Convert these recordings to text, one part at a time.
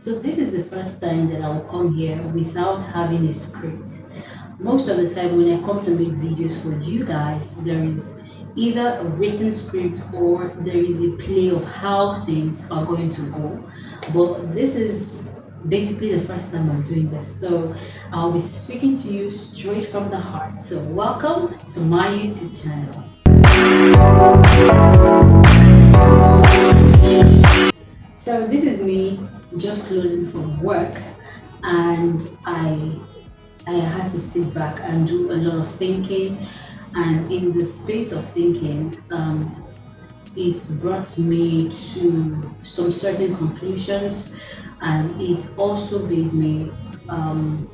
So this is the first time that I will come here without having a script. Most of the time when I come to make videos for you guys, there is either a written script or there is a play of how things are going to go. But this is basically the first time I'm doing this. So I'll be speaking to you straight from the heart. So welcome to my YouTube channel. So this is me just closing from work, and I had to sit back and do a lot of thinking. And in the space of thinking, it brought me to some certain conclusions, and it also made me um,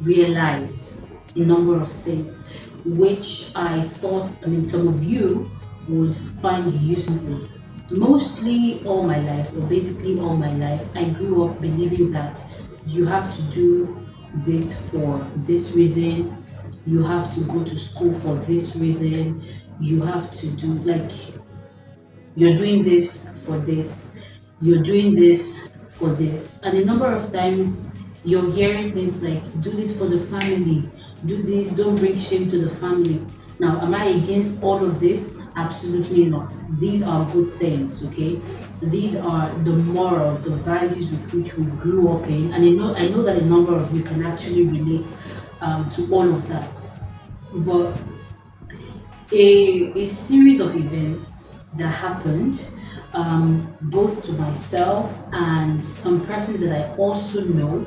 realize a number of things which I thought, I mean, some of you would find useful. Mostly all my life, or basically all my life, I grew up believing that you have to do this for this reason, you have to go to school for this reason, you have to do like you're doing this for this, you're doing this for this. And a number of times you're hearing things like, do this for the family, do this, don't bring shame to the family. Now, am I against all of this? Absolutely not. These are good things, okay? These are the morals, the values with which we grew up in. And I know that a number of you can actually relate to all of that. But a series of events that happened both to myself and some persons that I also know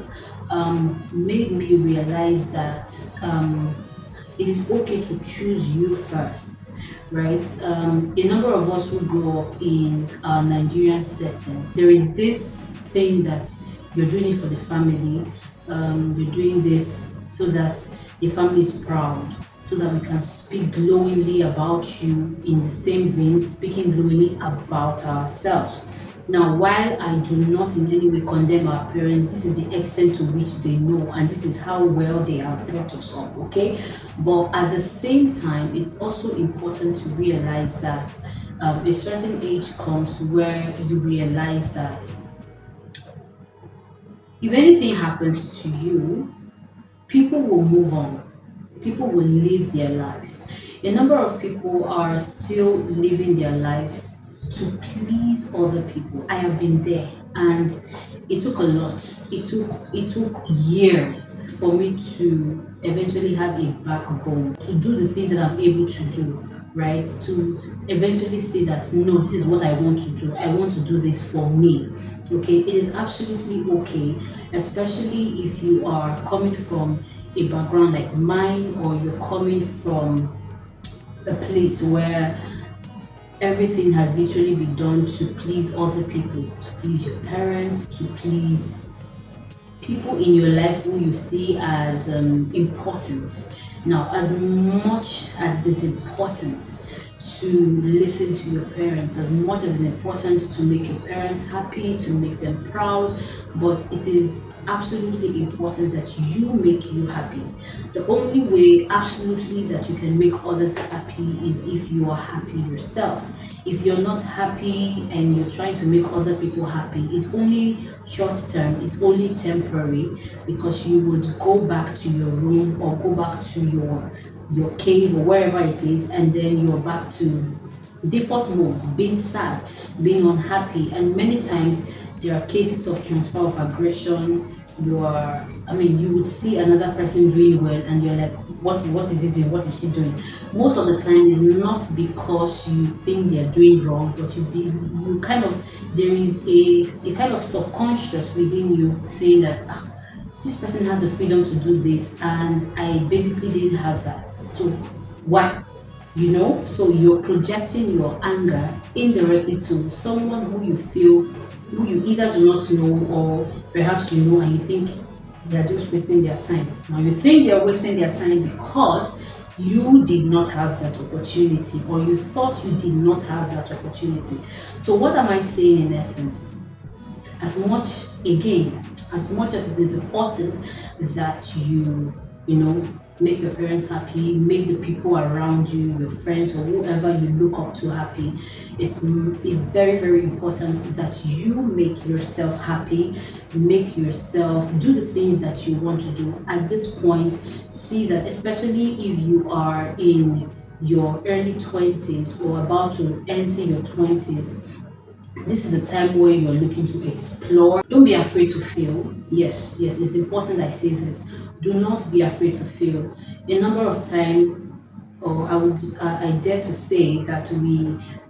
made me realize that it is okay to choose you first, right? A number of us who grow up in a Nigerian setting, there is this thing that you're doing it for the family, you're doing this so that the family is proud, so that we can speak glowingly about you in the same vein, speaking glowingly about ourselves. Now, while I do not in any way condemn our parents, this is the extent to which they know, and this is how well they have brought us up, okay? But at the same time, it's also important to realize that a certain age comes where you realize that if anything happens to you, people will move on. People will live their lives. A number of people are still living their lives to please other people. I have been there, and it took a lot. It took years for me to eventually have a backbone to do the things that I'm able to do, right? To eventually say that no, this is what I want to do. I want to do this for me. Okay, it is absolutely okay, especially if you are coming from a background like mine, or you're coming from a place where everything has literally been done to please other people, to please your parents, to please people in your life who you see as important. Now, as much as it is important to listen to your parents, as much as it's important to make your parents happy, to make them proud, but it is absolutely important that you make you happy. The only way, absolutely, that you can make others happy is if you are happy yourself. If you're not happy and you're trying to make other people happy, it's only short term, it's only temporary, because you would go back to your room or go back to your cave or wherever it is, and then you're back to default mode, being sad, being unhappy. And many times there are cases of transfer of aggression. You would see another person doing well, and you're like, what is he doing, what is she doing? Most of the time is not because you think they're doing wrong, but you kind of, there is a kind of subconscious within you saying that, this person has the freedom to do this, and I basically didn't have that, so why? So you're projecting your anger indirectly to someone who you feel, who you either do not know, or perhaps you know and you think they're just wasting their time. Now you think they're wasting their time because you did not have that opportunity, or you thought you did not have that opportunity. So what am I saying in essence? As much, again, as much as it is important that you you know, make your parents happy, make the people around you, your friends or whoever you look up to happy. It's very, very important that you make yourself happy, make yourself do the things that you want to do. At this point, see that especially if you are in your early 20s or about to enter your 20s, this is the time where you're looking to explore. Don't be afraid to fail. Yes, yes, it's important I say this. Do not be afraid to fail. A number of time, or I dare to say that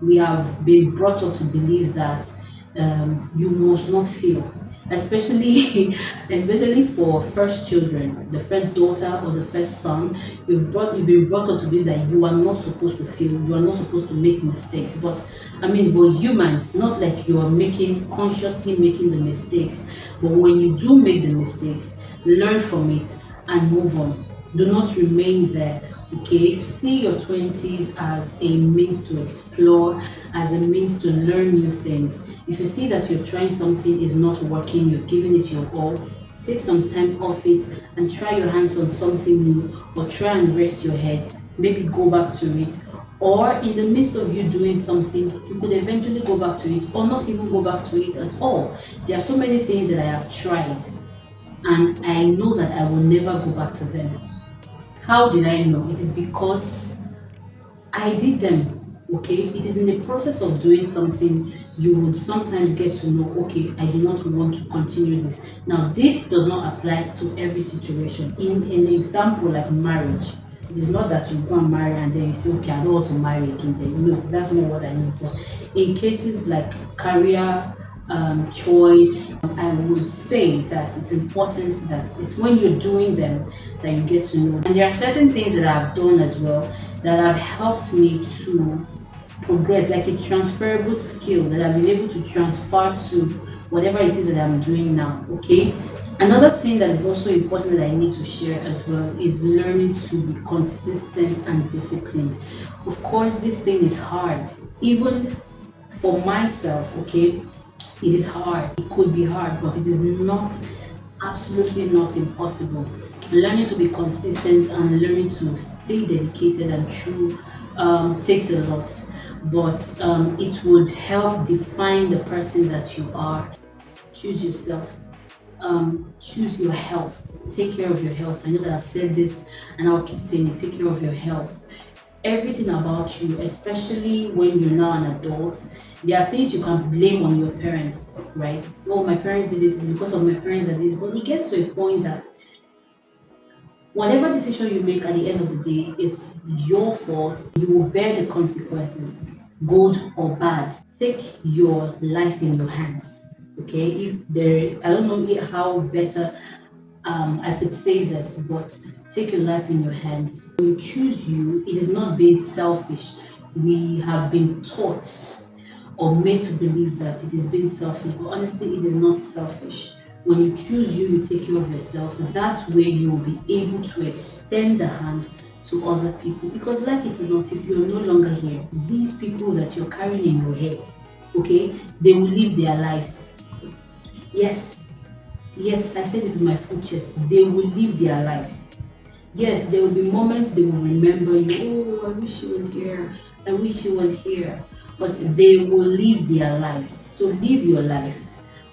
we have been brought up to believe that you must not fail, especially especially for first children, the first daughter or the first son. You've been brought up to believe that you are not supposed to fail, you are not supposed to make mistakes. But I mean, we're humans, not like you are making consciously making the mistakes. But when you do make the mistakes, learn from it and move on. Do not remain there. Okay, see your 20s as a means to explore, as a means to learn new things. If you see that you're trying something is not working, you've given it your all, take some time off it and try your hands on something new, or try and rest your head, maybe go back to it. Or in the midst of you doing something, you could eventually go back to it, or not even go back to it at all. There are so many things that I have tried and I know that I will never go back to them. How did I know? It is because I did them. Okay, it is in the process of doing something you would sometimes get to know, okay, I do not want to continue this. Now, this does not apply to every situation. In an example like marriage, it is not that you go and marry and then you say, okay, I don't want to marry again. Then no, that's not what I mean. But in cases like career choice, I would say that it's important that it's when you're doing them that you get to know. And there are certain things that I've done as well that have helped me to progress, like a transferable skill that I've been able to transfer to whatever it is that I'm doing now. Okay. Another thing that is also important that I need to share as well is learning to be consistent and disciplined. Of course, this thing is hard, even for myself. Okay, it is hard. It could be hard, but it is not absolutely not impossible. Learning to be consistent and learning to stay dedicated and true takes a lot, but it would help define the person that you are. Choose yourself. Choose your health. Take care of your health. I know that I've said this and I'll keep saying it. Take care of your health. Everything about you, especially when you're now an adult, there are things you can blame on your parents, right? Oh, my parents did this, it's because of my parents that this. But it gets to a point that whatever decision you make at the end of the day, it's your fault. You will bear the consequences, good or bad. Take your life in your hands. Okay, if there, I don't know how better I could say this, but take your life in your hands. When you choose you, it is not being selfish. We have been taught or made to believe that it is being selfish, but honestly, it is not selfish. When you choose you, you take care of yourself. That way, you will be able to extend the hand to other people. Because, like it or not, if you're no longer here, these people that you're carrying in your head, okay, they will live their lives. Yes, yes, I said it with my full chest. They will live their lives. Yes, there will be moments they will remember you. Oh, I wish she was here. I wish she was here. But they will live their lives. So live your life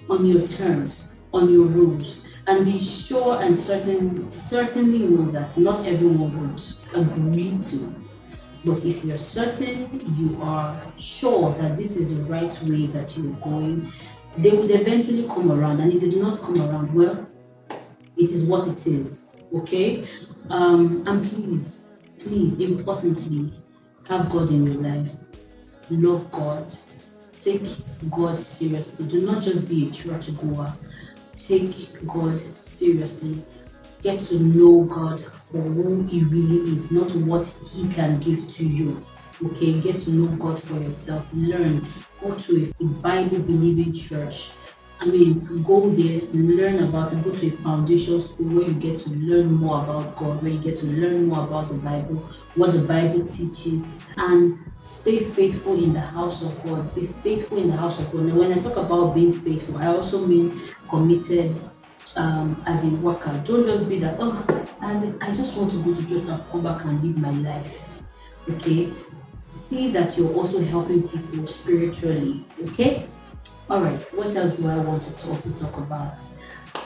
on your terms, on your rules, and be sure and certainly know that not everyone would agree to it. But if you're certain, you are sure that this is the right way that you're going, they would eventually come around. And if they do not come around, well, it is what it is. Okay? And please, please, importantly, have God in your life. Love God. Take God seriously. Do not just be a church goer. Take God seriously. Get to know God for who He really is, not what He can give to you. Okay, get to know God for yourself. Learn. Go to a Bible believing church. I mean, go there, learn about it, go to a foundation school where you get to learn more about God, where you get to learn more about the Bible, what the Bible teaches, and stay faithful in the house of God. Be faithful in the house of God. Now, when I talk about being faithful, I also mean committed as a worker. Don't just be that, oh, and I just want to go to church and come back and live my life. Okay, see that you're also helping people spiritually. Okay, all right. What else do I want to also talk about?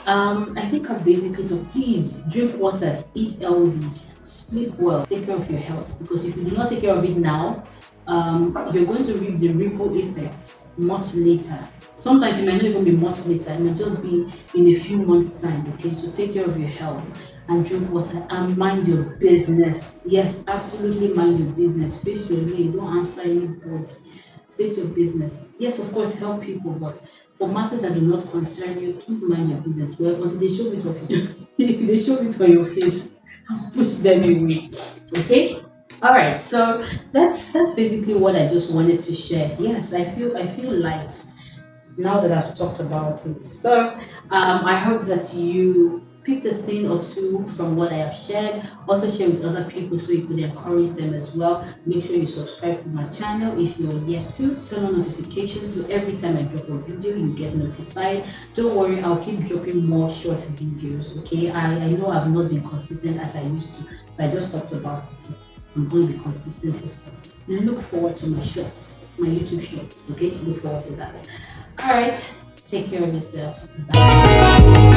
I think I basically told please drink water, eat healthy, sleep well, take care of your health. Because if you do not take care of it now, you're going to reap the ripple effect much later. Sometimes it might not even be much later, it may just be in a few months' time. Okay, so take care of your health and drink water and mind your business. Yes, absolutely mind your business. Face your lane, don't answer anybody. Face your business. Yes, of course, help people, but for matters that do not concern you, please mind your business. Well, until they show it off, they show it on your face and push them away. Okay. All right. So that's basically what I just wanted to share. Yes, I feel light now that I've talked about it. So I hope that you picked a thing or two from what I have shared. Also share with other people so you could encourage them as well. Make sure you subscribe to my channel if you're yet to. Turn on notifications so every time I drop a video you get notified. Don't worry, I'll keep dropping more short videos. Okay, I know I've not been consistent as I used to, so I just talked about it. So I'm going to be consistent henceforth. Look forward to my shorts, my YouTube shorts. Okay, look forward to that. All right. Take care of yourself. Bye.